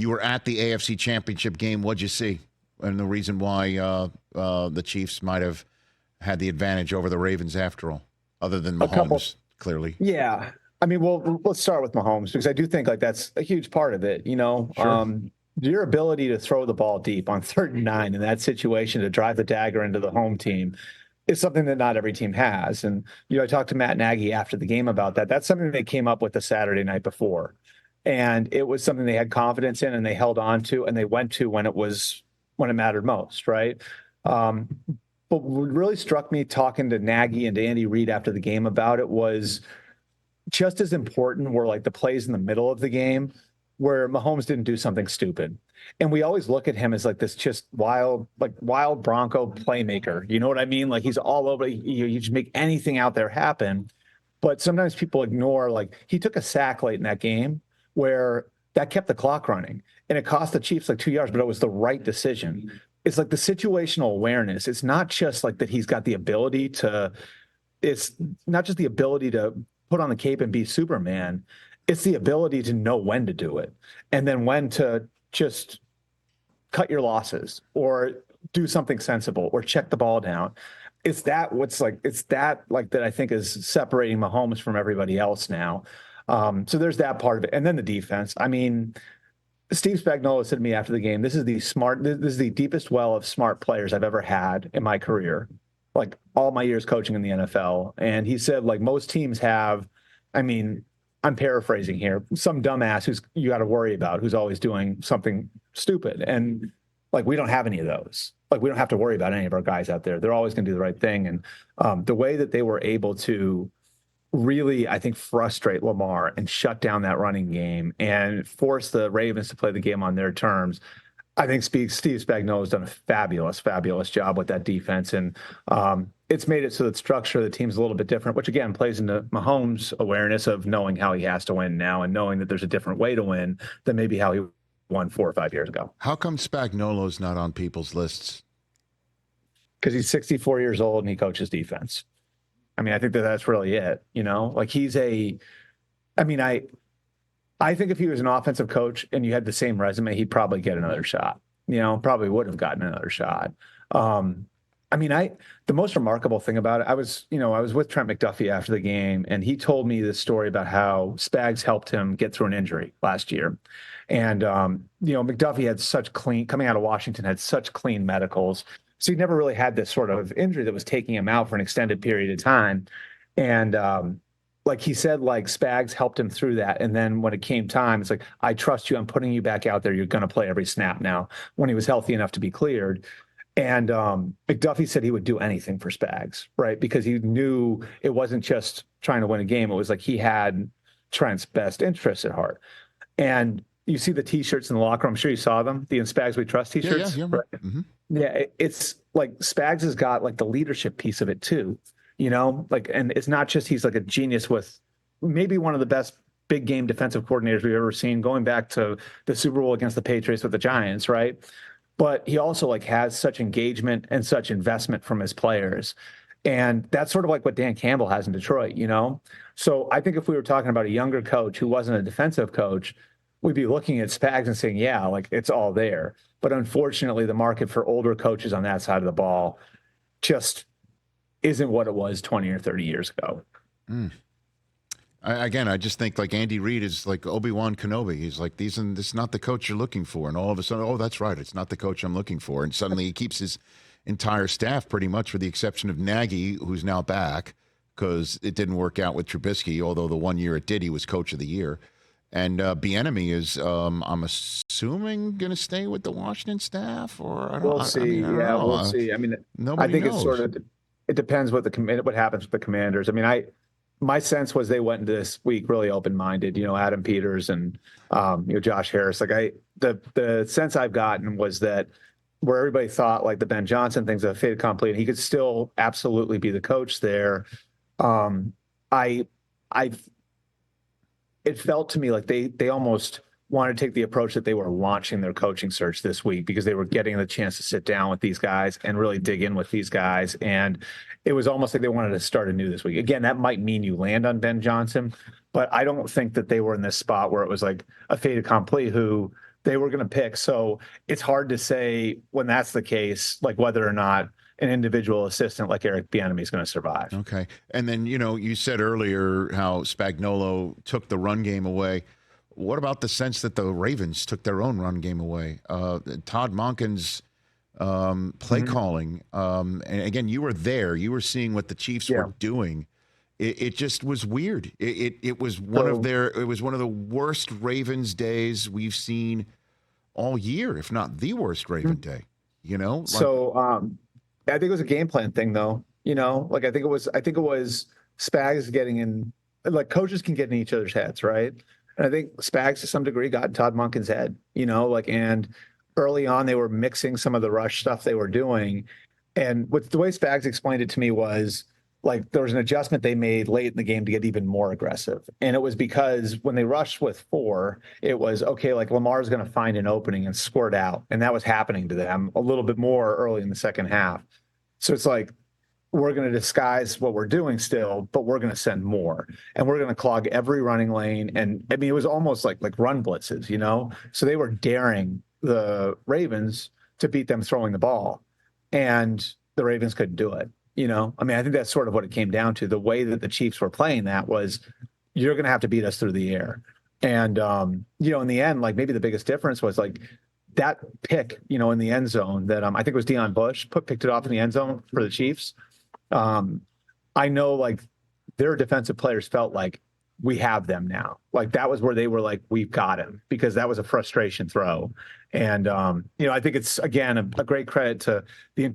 You were at the AFC Championship game. What'd you see? And the reason why the Chiefs might have had the advantage over the Ravens after all, other than Mahomes, clearly. Yeah. I mean, well, let's start with Mahomes, because I do think like that's a huge part of it. Sure. Your ability to throw the ball deep on 3rd and 9 in that situation to drive the dagger into the home team is something that not every team has. And, I talked to Matt Nagy after the game about that. That's something they came up with the Saturday night before. And it was something they had confidence in and they held on to and they went to when it mattered most, right? But what really struck me talking to Nagy and to Andy Reid after the game about it was just as important were like the plays in the middle of the game where Mahomes didn't do something stupid. And we always look at him as like this just wild Bronco playmaker. You know what I mean? Like he's all over. You just make anything out there happen. But sometimes people ignore, like he took a sack late in that game where that kept the clock running. And it cost the Chiefs like 2 yards, but it was the right decision. It's like the situational awareness. It's not just like that he's got the ability to, it's not just the ability to put on the cape and be Superman. It's the ability to know when to do it and then when to just cut your losses or do something sensible or check the ball down. It's that I think is separating Mahomes from everybody else now. So there's that part of it. And then the defense. I mean, Steve Spagnuolo said to me after the game, this is the deepest well of smart players I've ever had in my career, like all my years coaching in the NFL. And he said, like most teams have, I mean, I'm paraphrasing here, some dumbass who's you got to worry about, who's always doing something stupid. And like, we don't have any of those. Like, we don't have to worry about any of our guys out there. They're always going to do the right thing. And the way that they were able to really, I think, frustrate Lamar and shut down that running game and force the Ravens to play the game on their terms, I think Steve Spagnuolo has done a fabulous, fabulous job with that defense. And it's made it so that structure of the team's a little bit different, which again plays into Mahomes' awareness of knowing how he has to win now and knowing that there's a different way to win than maybe how he won 4 or 5 years ago. How come Spagnuolo's not on people's lists? Because he's 64 years old and he coaches defense. I mean, I think that's really it, like I think if he was an offensive coach and you had the same resume, he'd probably get another shot, probably would have gotten another shot. The most remarkable thing about it, I was with Trent McDuffie after the game, and he told me this story about how Spags helped him get through an injury last year. And, McDuffie had coming out of Washington, had such clean medicals. So he never really had this sort of injury that was taking him out for an extended period of time. And, like he said, like Spags helped him through that. And then when it came time, it's like, I trust you. I'm putting you back out there. You're going to play every snap now, when he was healthy enough to be cleared. And McDuffie said he would do anything for Spags, right? Because he knew it wasn't just trying to win a game. It was like he had Trent's best interests at heart. And you see the T-shirts in the locker room. I'm sure you saw them, the In Spags We Trust T-shirts. Yeah. Right? Mm-hmm. Yeah, it's like Spags has got like the leadership piece of it too, and it's not just he's like a genius with maybe one of the best big game defensive coordinators we've ever seen, going back to the Super Bowl against the Patriots with the Giants, right? But he also like has such engagement and such investment from his players. And that's sort of like what Dan Campbell has in Detroit, So I think if we were talking about a younger coach who wasn't a defensive coach, we'd be looking at Spags and saying, yeah, like it's all there. But unfortunately, the market for older coaches on that side of the ball just isn't what it was 20 or 30 years ago. I just think like Andy Reid is like Obi-Wan Kenobi. He's like, this is not the coach you're looking for. And all of a sudden, oh, that's right, it's not the coach I'm looking for. And suddenly he keeps his entire staff pretty much, with the exception of Nagy, who's now back because it didn't work out with Trubisky, although the 1 year it did, he was coach of the year. And Bieniemy is, I'm assuming, going to stay with the Washington staff, or I don't. We'll see. We'll see. I mean, I think knows. It's sort of, it depends what happens with the Commanders. I mean, my sense was they went into this week really open-minded. Adam Peters and Josh Harris. Like the sense I've gotten was that where everybody thought like the Ben Johnson thing's a fait accompli, and he could still absolutely be the coach there. It felt to me like they almost wanted to take the approach that they were launching their coaching search this week, because they were getting the chance to sit down with these guys and really dig in with these guys. And it was almost like they wanted to start anew this week. Again, that might mean you land on Ben Johnson, but I don't think that they were in this spot where it was like a fait accompli who they were going to pick. So it's hard to say when that's the case, like whether or not an individual assistant like Eric Bieniemy is going to survive. Okay. And then, you said earlier how Spagnuolo took the run game away. What about the sense that the Ravens took their own run game away? Todd Monken's play calling. And again, you were there. You were seeing what the Chiefs were doing. It just was weird. It was one of the worst Ravens days we've seen all year, if not the worst Raven day. I think it was a game plan thing, though. I think it was Spags getting in. Like coaches can get in each other's heads, right? And I think Spags to some degree got in Todd Monken's head. And early on they were mixing some of the rush stuff they were doing, and the way Spags explained it to me was like there was an adjustment they made late in the game to get even more aggressive. And it was because when they rushed with 4, it was okay, like Lamar's going to find an opening and squirt out. And that was happening to them a little bit more early in the second half. So it's like, we're going to disguise what we're doing still, but we're going to send more. And we're going to clog every running lane. And I mean, it was almost like run blitzes, So they were daring the Ravens to beat them throwing the ball. And the Ravens couldn't do it. I mean, I think that's sort of what it came down to. The way that the Chiefs were playing that was, you're going to have to beat us through the air. And, in the end, like maybe the biggest difference was like that pick, in the end zone that I think it was Deion Bush picked it off in the end zone for the Chiefs. I know like their defensive players felt like we have them now. Like that was where they were like, we've got him, because that was a frustration throw. And, I think it's, again, a great credit to the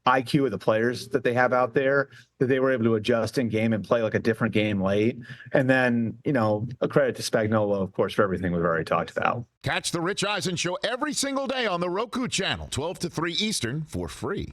IQ of the players that they have out there, that they were able to adjust in game and play like a different game late. And then, a credit to Spagnuolo, of course, for everything we've already talked about. Catch the Rich Eisen Show every single day on the Roku channel, 12 to 3 Eastern, for free.